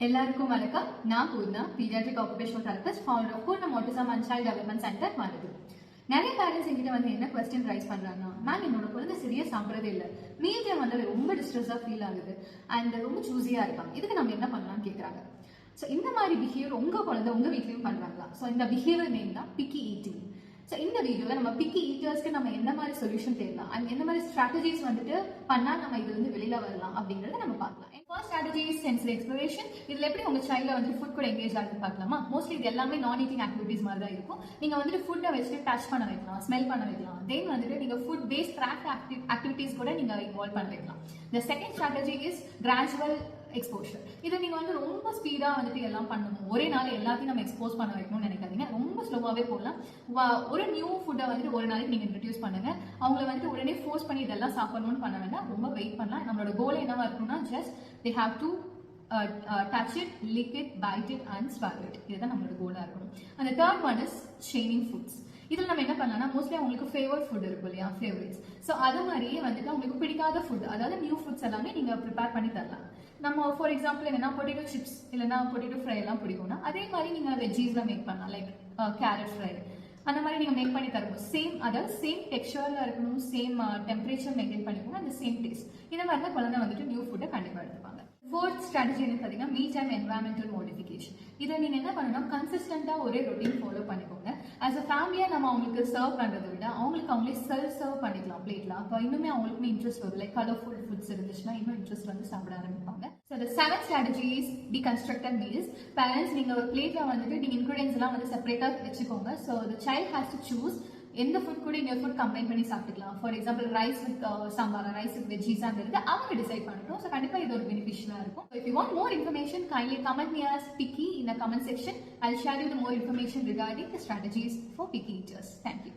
எல்லாருக்கும் வணக்கம். நான் Poorna, paediatric occupational therapist, founder of Poornam autism and child development centre Marudhu. நிறைய பேரண்ட்ஸ் என்கிட்ட வந்து என்ன கொஸ்டின் ரைஸ் பண்றாங்கன்னா, மேம் என்னோட குழந்தை சரியா சாப்பிடறதே இல்லை, மீல் டைம் வந்து ரொம்ப டிஸ்ட்ரெஸ்ஸா ஃபீல் ஆகுது அண்ட் ரொம்ப சூஸியா இருக்காங்க, இதுக்கு நம்ம என்ன பண்ணலாம்னு கேட்கறாங்க. ஸோ இந்த மாதிரி பிஹேவியர் உங்க குழந்தை உங்க வீட்லயும் பண்றாங்களா? ஸோ இந்த பிஹேவியர் நேம் தான் பிக்கி ஈட்டிங். ஸோ இந்த வீடியோவில் நம்ம பிக்கி ஈட்டர்ஸ்க்கு நம்ம எந்த மாதிரி சொல்யூஷன் தேடலாம் அண்ட் எந்த மாதிரி ஸ்ட்ராட்டஜிஸ் வந்துட்டு பண்ணால் நம்ம இது வந்து வெளியில வரலாம் அப்படிங்கிறத நம்ம பார்க்கலாம். First strategy is sensory exploration. இதில் எப்படி உங்க சைல்ட வந்து ஃபுட் கூட எங்கேஜ் ஆகுது பார்க்கலாமா? மோஸ்ட்லி இது எல்லாமே நான் ஈட்டிங் ஆக்டிவிட்டிஸ் மாதிரி தான் இருக்கும். நீங்க வந்துட்டு ஃபுட்டை வச்சுட்டு டச் பண்ண வைக்கலாம், ஸ்மெல் பண்ண வைக்கலாம், தென் வந்துட்டு நீங்க ஃபுட் பேஸ்ட் கிராஃப்ட் ஆக்டிவிட்டிஸ் கூட நீங்க இன்வால்வ் பண்ண வைக்கலாம். The second strategy is gradual exposure. இதை நீங்க வந்து ரொம்ப ஸ்பீடா வந்துட்டு எல்லாம் பண்ணணும், ஒரே நாள் எல்லாத்தையும் நம்ம எக்ஸ்போஸ் பண்ண வைக்கணும்னு நினைக்காதீங்க. ரொம்ப ஸ்லோவாவே போகலாம். ஒரு நியூ ஃபுட்டை வந்துட்டு ஒரு நாளைக்கு நீங்க இன்ட்ரடியூஸ் பண்ணுங்க. அவங்கள வந்துட்டு உடனே ஃபோர்ஸ் பண்ணி இதெல்லாம் சாப்பிடணும்னு பண்ண வேண்டாம், ரொம்ப வெயிட் பண்ணலாம். நம்மளோட கோல் என்னவா இருக்கணும்னா, just they have to touch it, lick it, bite it and swallow it. இதுதான் நம்மளோட கோலா இருக்கணும். அந்த third one is changing foods. இதில் நம்ம என்ன பண்ணலாம்னா, மோஸ்ட்லி அவங்களுக்கு ஃபேவரட் ஃபுட் இருக்கும் இல்லையா, ஃபேவரட்ஸ். ஸோ அது மாதிரியே வந்துட்டு அவங்களுக்கு பிடிக்காத ஃபுட், அதாவது நியூ ஃபுட்ஸ் எல்லாமே நீங்க ப்ரிப்பேர் பண்ணி தரலாம். நம்ம ஃபார் எக்ஸாம்பிள் என்னன்னா, பொட்டேட்டோ சிப்ஸ் இல்லைன்னா பொட்டேட்டோ ஃப்ரை எல்லாம் பிடிக்கும்னா, அதே மாதிரி நீங்க வெஜ்ஜீஸ்ல மேக் பண்ணலாம், லைக் கேரட் ஃப்ரை அந்த மாதிரி நீங்க மேக் பண்ணி தருவோம். சேம், அதாவது சேம் டெக்ஸ்சர்ல இருக்கணும், சேம் டெம்பரேச்சர் மெயின்டைன் பண்ணிக்கணும், அந்த சேம் டேஸ்ட். இந்த மாதிரி தான் குழந்தை வந்துட்டு நியூ ஃபுட்டை கண்டிப்பாக எடுத்துப்பாங்க. ஃபோர்த் ஸ்ட்ராட்டஜி என்ன பார்த்தீங்கன்னா, மீல் டைம் என்வரான்மெண்டல் மாடிஃபிகேஷன். இதை நீங்க என்ன பண்ணணும்னா, கன்சிஸ்டண்டா ஒரே ரொட்டீன் ஃபாலோ பண்ணிக்கோங்க. ஆஸ் அ ஃபேமிலியா நம்ம அவங்களுக்கு சர்வ் பண்றதை விட அவங்களே செல்ஃப் சர்வ் பண்ணிக்கலாம் பிளேட்ல. அப்போ இன்னுமே அவங்களுக்குமே இன்ட்ரெஸ்ட் வரும். லைக் கலர்ஃபுல் ஃபுட்ஸ் இருந்துச்சுன்னா இன்னும் இன்ட்ரெஸ்ட் வந்து சாப்பிட ஆரம்பிப்பாங்க. So the seventh strategy is deconstructed meals. Parents நீங்க ஒரு பிளேட்ல வந்துட்டு நீங்க இன்கிரீடியன்ஸ் எல்லாம் வந்து செப்பரேட்டா வச்சுக்கோங்க. So the child has to choose எந்த ஃபுட் கூட இன்னொரு ஃபுட் கம்பைன் பண்ணி சாப்பிட்டுக்கலாம். For example rice with sambar, rice with வெஜ்ஜீஸாங்கிறது அவங்க டிசைட் பண்ணட்டும். ஸோ கண்டிப்பாக இது ஒரு பெனிஃபிஷியலாக இருக்கும். If you want more information, kindly comment me as picky in the comment section. I'll share you the more information regarding the strategies for picky eaters. Thank you.